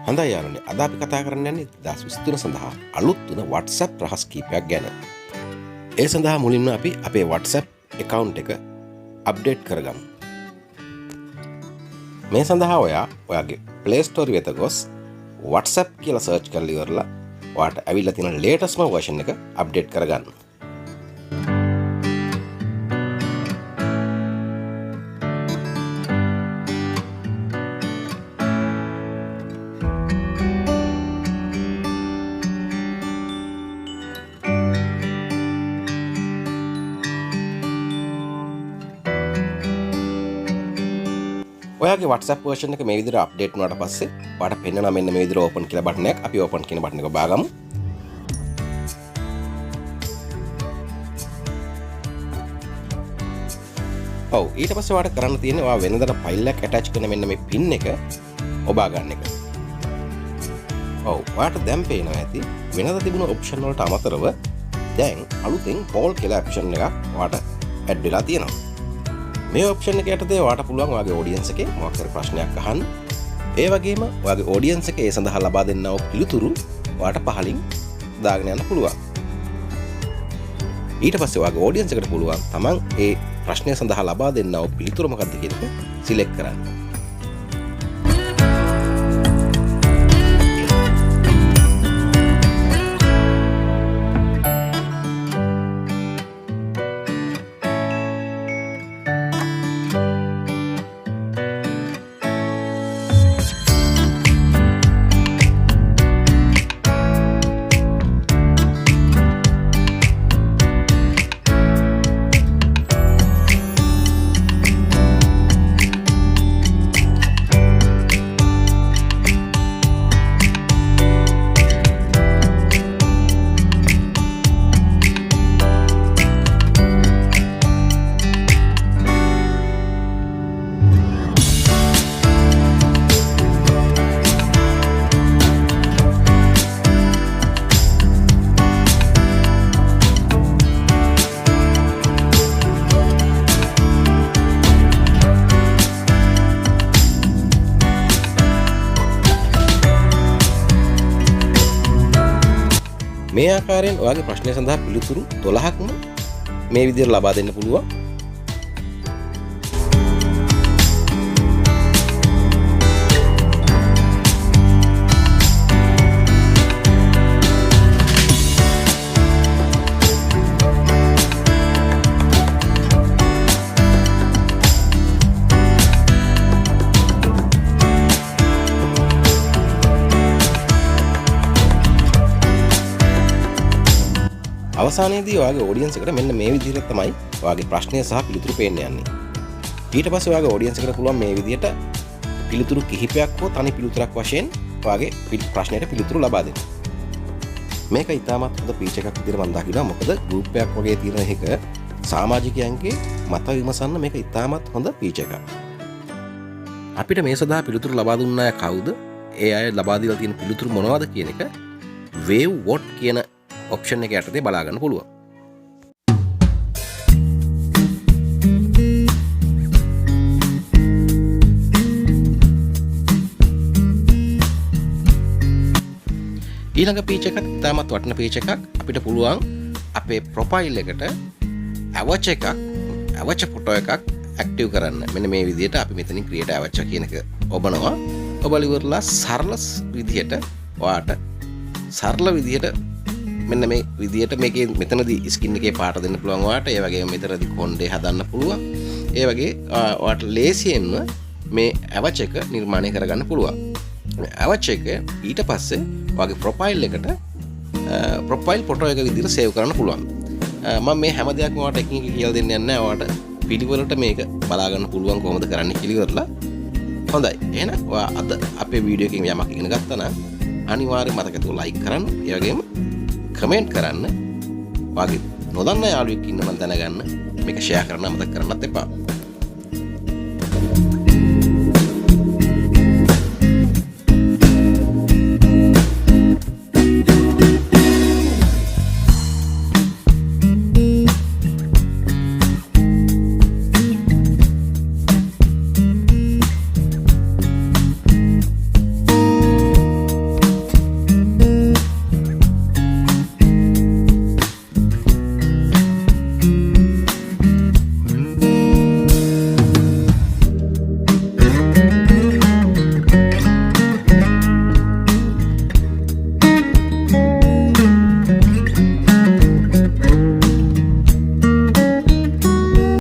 හොඳයි යාළුවනේ, අද අපි කතා කරන්න යන්නේ 2023 සඳහා අලුත් වුණ WhatsApp රහස් කීපයක් ගැන. ඒ සඳහා මුලින්ම අපි අපේ WhatsApp account එක අප්ඩේට් කරගමු. මේ සඳහා ඔයාගේ Play Store වෙත ගොස් WhatsApp කියලා search කරලා ඉවරලා ඔයාට ඇවිල්ලා තියෙන latest version එක අප්ඩේට් කරගන්න. ඔයාගේ WhatsApp version එක මේ විදිහට අප්ඩේට් වුණාට පස්සේ ඔයාට පෙන්නනවා මෙන්න මේ විදිහට open කියලා බටන් එකක්. අපි open කියන බටන් එක බාගමු. ඔව් ඊට පස්සේ ඔයාට කරන්න තියෙන්නේ ඔයා වෙනදට ෆයිල් එකක් attach කරන මෙන්න මේ pin එක ඔබා ගන්න එක. ඔව් ඔයාට දැන් පේනවා ඇති වෙනද තිබුණ option වලට අමතරව දැන් අලුතෙන් call කියලා option එකක් ඔයාට add වෙලා තියෙනවා. මේ ඔප්ෂන් එක යටතේ ඔයාට පුළුවන් ඔයාගේ ඔඩියන්ස් එකේ මොකක් හරි ප්‍රශ්නයක් අහන්න. ඒ වගේම ඔයාගේ ඔඩියන්ස් එකේ ඒ සඳහා ලබා දෙන්නා වූ පිළිතුරු ඔයාට පහලින් දාගෙන යන්න පුළුවන්. ඊට පස්සේ ඔයාගේ ඔඩියන්ස් එකට පුළුවන් තමන් ඒ ප්‍රශ්නය සඳහා ලබා දෙන්නා වූ පිළිතුර මොකක්ද කියන එක සිලෙක්ට් කරන්න. මේ ආකාරයෙන් ඔයාගේ ප්‍රශ්නය සඳහා පිළිතුරු 12ක්ම මේ විදිහට ලබා දෙන්න පුළුවන්. අවසානයේදී ඔයාගේ ඔඩියන්ස් එකට මෙන්න මේ විදිහට තමයි ඔයාගේ ප්‍රශ්නය සහ පිළිතුරු පේන්න යන්නේ. ඊට පස්සේ ඔයාගේ ඔඩියන්ස් එකට පුළුවන් මේ විදිහට පිළිතුරු කිහිපයක් හෝ තනි පිළිතුරක් වශයෙන් ඔයාගේ ප්‍රශ්නයට පිළිතුරු ලබා දෙන්න. මේක ඉතාමත් හොඳ ෆීචර් එකක් විදිහට මම දකිනවා. මොකද ගෲප් එකක් වගේ තියෙන එක සමාජිකයන්ගේ මත විමසන්න මේක ඉතාමත් හොඳ ෆීචර් එකක්. අපිට මේ සඳහා පිළිතුරු ලබා දුන්න අය කවුද? ඒ අය ලබා දීලා තියෙන පිළිතුරු මොනවද කියන එක wave what කියන ඔප්ෂන් එක යටතේ බලා ගන්න පුළුවන්. ඊළඟ පීච් එකක් ඉතාමත් වටින පීච් එකක්. අපිට පුළුවන් අපේ ප්‍රොෆයිල් එකට අවච ෆොටෝ එකක් ඇක්ටිව් කරන්න. මෙන්න මේ විදිහට අපි මෙතනින් ක්‍රියේට් අවච කියන එක ඔබනවා. ඔබලා ඉවරලා සරල විදිහට ඔයාට සරල විදිහට මෙන්න මේ විදිහට මේකේ මෙතනදී ස්කින් එකේ පාට දෙන්න පුළුවන් ඔයාට. ඒ වගේම මෙතනදී කොණ්ඩේ හදන්න පුළුවන්. ඒ වගේ ඔයාට ලේසියෙන්ම මේ අවච් එක නිර්මාණය කරගන්න පුළුවන්. මේ අවච් එක ඊට පස්සේ ඔයාගේ ප්‍රොෆයිල් එකට ප්‍රොෆයිල් ෆොටෝ එක විදිහට සේව් කරන්න පුළුවන්. මම මේ හැම දෙයක්ම ඔයාට එකින් එක කියලා දෙන්න යන්නේ නැහැ. ඔයාට පිළිවෙලට මේක බලා ගන්න පුළුවන් කොහොමද කරන්නේ කියලා ඉවරලා. හොඳයි. එහෙනම් ඔයා අද අපේ වීඩියෝ එකකින් යමක් ඉගෙන ගත්තා නම් අනිවාර්යයෙන් මතක තබලා ලයික් කරන්න. ඒ වගේම කමෙන්ට් කරන්න. ඔයාගේ නොදන්න යාළුවෙක් ඉන්න මම දැනගන්න. මේක ෂෙයා කරන්න අමතක කරන්නත් එපා.